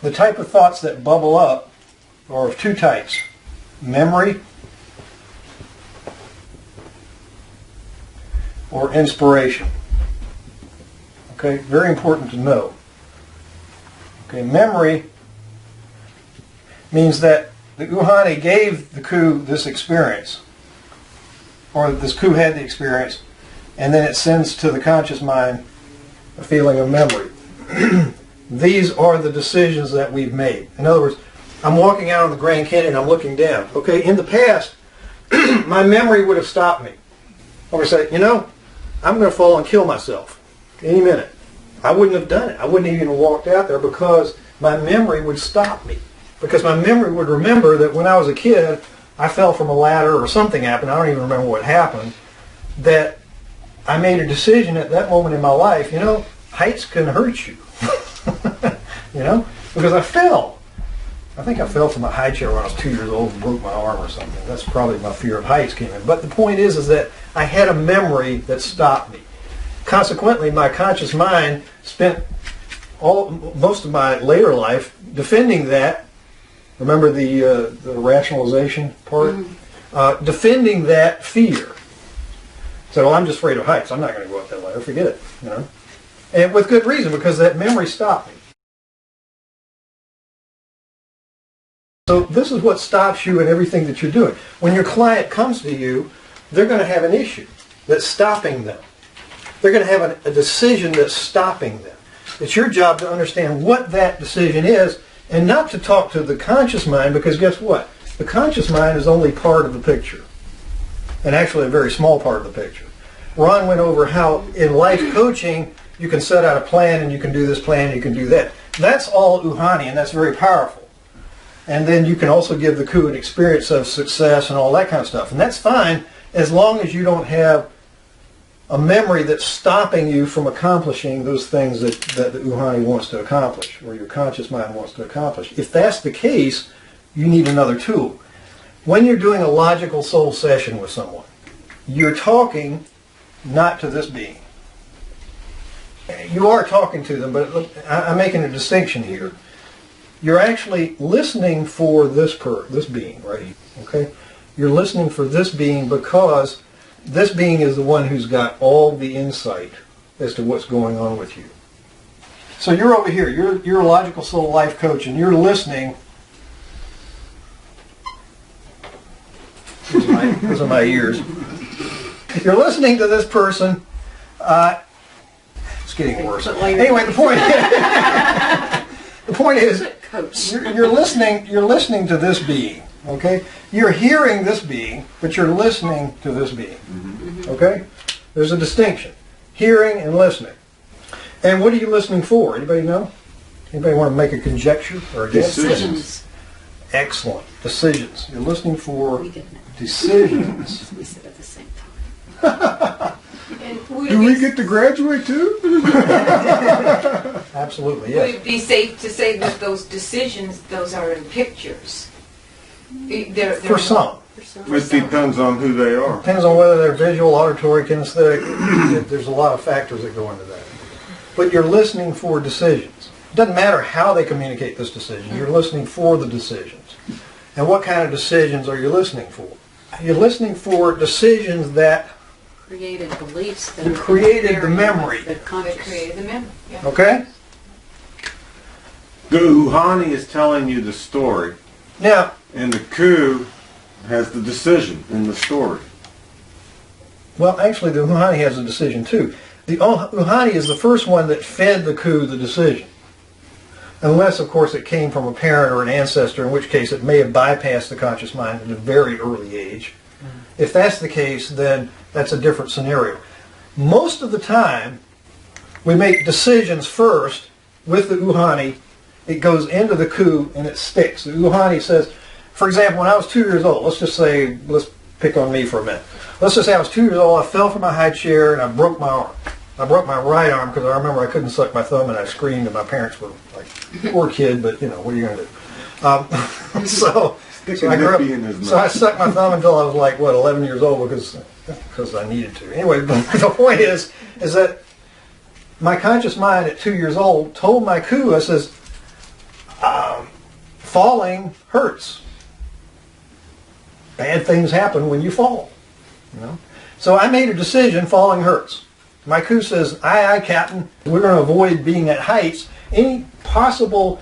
the type of thoughts that bubble up are of two types: memory or inspiration. Okay, very important to know. Okay, memory means that the Uhani gave the Ku this experience, or this Ku had the experience, and then it sends to the conscious mind a feeling of memory. These are the decisions that we've made. In other words, I'm walking out on the Grand Canyon, I'm looking down. Okay, in the past, my memory would have stopped me. I would say, you know, I'm going to fall and kill myself any minute. I wouldn't have done it. I wouldn't even have walked out there because my memory would stop me. Because my memory would remember that when I was a kid, I fell from a ladder or something happened. I don't even remember what happened. That I made a decision at that moment in my life, you know, heights can hurt you. You know, because I fell. I think I fell from a high chair when I was 2 years old and broke my arm or something. That's probably my fear of heights came in. But the point is that I had a memory that stopped me. Consequently, my conscious mind spent most of my later life defending that. Remember the rationalization part? Mm-hmm. Defending that fear. So, well, I'm just afraid of heights. I'm not going to go up that ladder. Forget it. You know, and with good reason, because that memory stopped me. So this is what stops you in everything that you're doing. When your client comes to you, they're going to have an issue that's stopping them. They're going to have a decision that's stopping them. It's your job to understand what that decision is and not to talk to the conscious mind, because guess what? The conscious mind is only part of the picture, and actually a very small part of the picture. Ron went over how in life coaching you can set out a plan and you can do this plan and you can do that. That's all Uhani, and that's very powerful. And then you can also give the Ku an experience of success and all that kind of stuff. And that's fine as long as you don't have a memory that's stopping you from accomplishing those things that the Uhani wants to accomplish, or your conscious mind wants to accomplish. If that's the case, you need another tool. When you're doing a logical soul session with someone, you're talking not to this being. You are talking to them, but look, I'm making a distinction here. You're actually listening for this being, right? Okay? You're listening for this being because this being is the one who's got all the insight as to what's going on with you. So you're over here. You're a logical soul life coach, and you're listening. Those are my ears. You're listening to this person. It's getting worse. Anyway, the point is, you're listening to this being, okay? You're hearing this being, but you're listening to this being, okay? There's a distinction, hearing and listening. And what are you listening for? Anybody know? Anybody want to make a conjecture or a guess? Decisions. Excellent. Decisions. You're listening for decisions. We said at the same time. Do we get to graduate too? Absolutely, Would yes. it be safe to say that those decisions, those are in pictures? They're For some. It depends on who they are. Depends on whether they're visual, auditory, kinesthetic. There's a lot of factors that go into that. But you're listening for decisions. It doesn't matter how they communicate this decision. You're listening for the decisions. And what kind of decisions are you listening for? You're listening for decisions that Created beliefs that created the memory. that created the memory. Yeah. Okay? The Uhani is telling you the story, Now, and the Ku has the decision in the story. well, actually, the Uhani has a decision too. The Uhani is the first one that fed the Ku the decision. Unless, of course, it came from a parent or an ancestor, in which case it may have bypassed the conscious mind at a very early age. If that's the case, then that's a different scenario. Most of the time, we make decisions first with the Uhani. It goes into the Ku and it sticks. The Uhani says, for example, when I was 2 years old, let's pick on me for a minute. Let's just say I was 2 years old, I fell from a high chair and I broke my arm. I broke my right arm because I remember I couldn't suck my thumb and I screamed and my parents were like, poor kid, but you know, what are you going to do? So I sucked my thumb until I was like, 11 years old because I needed to. Anyway, the point is that my conscious mind at 2 years old told my Ku, I says, falling hurts. Bad things happen when you fall. You know? So I made a decision, falling hurts. My crew says, aye, Captain, we're going to avoid being at heights. Any possibility,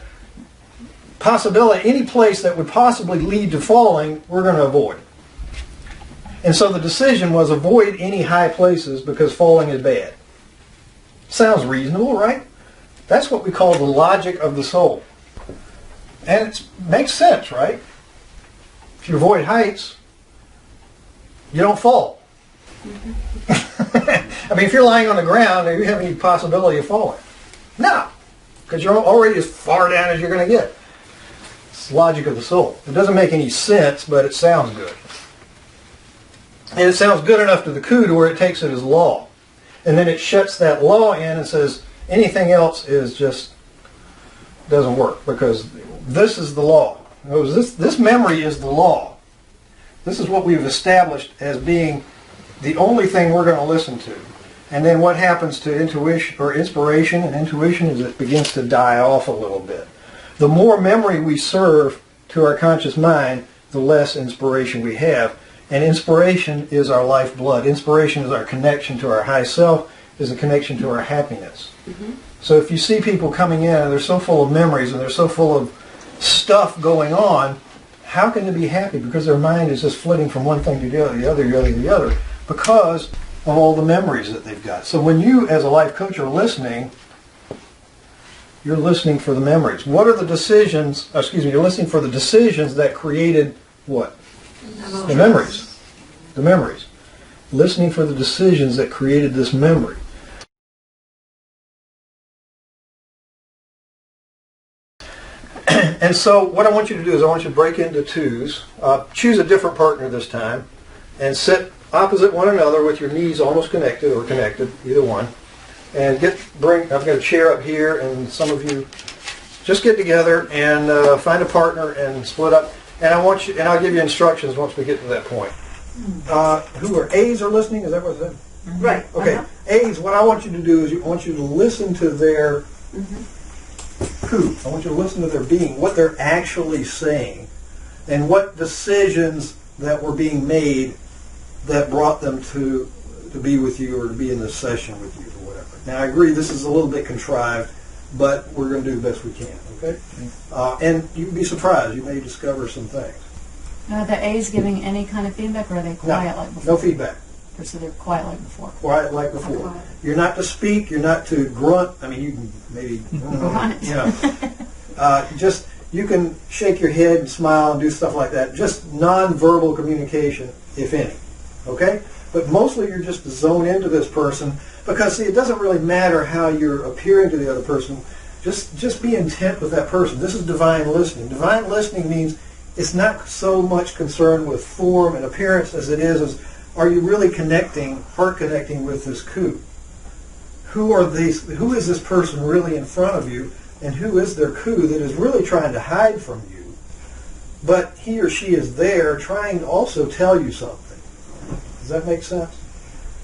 any place that would possibly lead to falling, we're going to avoid. And so the decision was avoid any high places because falling is bad. Sounds reasonable, right? That's what we call the logic of the soul. And it makes sense, right? If you avoid heights, you don't fall. I mean, if you're lying on the ground, do you have any possibility of falling? No, because you're already as far down as you're going to get. It's the logic of the soul. It doesn't make any sense, but it sounds good. And it sounds good enough to the coup to where it takes it as law. And then it shuts that law in and says anything else is just doesn't work because this is the law. This memory is the law. This is what we've established as being the only thing we're going to listen to. And then what happens to intuition or inspiration and intuition is it begins to die off a little bit. The more memory we serve to our conscious mind, the less inspiration we have. And inspiration is our lifeblood. Inspiration is our connection to our high self, is a connection to our happiness. Mm-hmm. So if you see people coming in and they're so full of memories and they're so full of stuff going on, how can they be happy? Because their mind is just flitting from one thing to the other, because of all the memories that they've got. So when you, as a life coach, are listening, you're listening for the memories. What are the decisions, you're listening for the decisions that created what? The memories. The memories. Listening for the decisions that created this memory. And so what I want you to do is I want you to break into twos. Choose a different partner this time and sit opposite one another with your knees almost connected or connected, either one. And I've got a chair up here, and some of you just get together and find a partner and split up. And I'll give you instructions once we get to that point. Who are A's are listening? Is that what it said? Mm-hmm. Right. Okay. A's, what I want you to do is I want you to listen to their who. I want you to listen to their being, what they're actually saying, and what decisions that were being made that brought them to be with you or to be in this session with you or whatever. Now, I agree this is a little bit contrived, but we're going to do the best we can, okay? And you'd be surprised. You may discover some things. Are the A's giving any kind of feedback, or are they quiet like before? No feedback. So they're quiet like before. Quiet like before. You're not to speak. You're not to grunt. I mean, you can maybe, just you can shake your head and smile and do stuff like that. Just non-verbal communication, if any. Okay? But mostly you're just to zone into this person because, see, it doesn't really matter how you're appearing to the other person. Just be intent with that person. This is divine listening. Divine listening means it's not so much concerned with form and appearance as it is are you really connecting, heart connecting with this coup? Who is this person really in front of you, and who is their coup that is really trying to hide from you, but he or she is there trying to also tell you something? Does that make sense?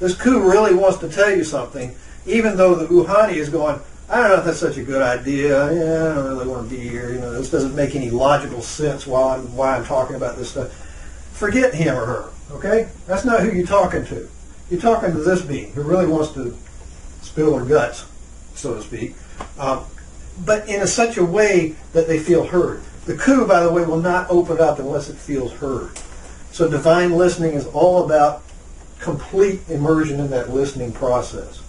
This coup really wants to tell you something, even though the Uhani is going, I don't know if that's such a good idea. Yeah, I don't really want to be here. This doesn't make any logical sense why I'm talking about this stuff. Forget him or her, okay? That's not who you're talking to. You're talking to this being who really wants to spill their guts, so to speak, but in such a way that they feel heard. The coup, by the way, will not open up unless it feels heard. So divine listening is all about complete immersion in that listening process.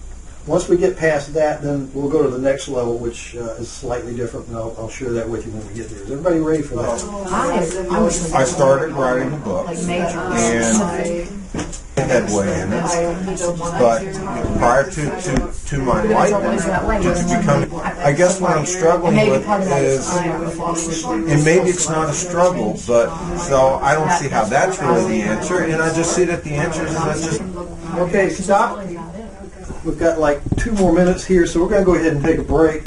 Once we get past that, then we'll go to the next level, which is slightly different, and I'll share that with you when we get there. Is everybody ready for that? I started writing a book Like major. and headway in it, but prior to my enlightenment, to become, I guess what I'm struggling with is, and maybe it's not a struggle, but so I don't see how that's really the answer, and I just see that the answer is that just Okay, stop. We've got like 2 more minutes here, so we're going to go ahead and take a break.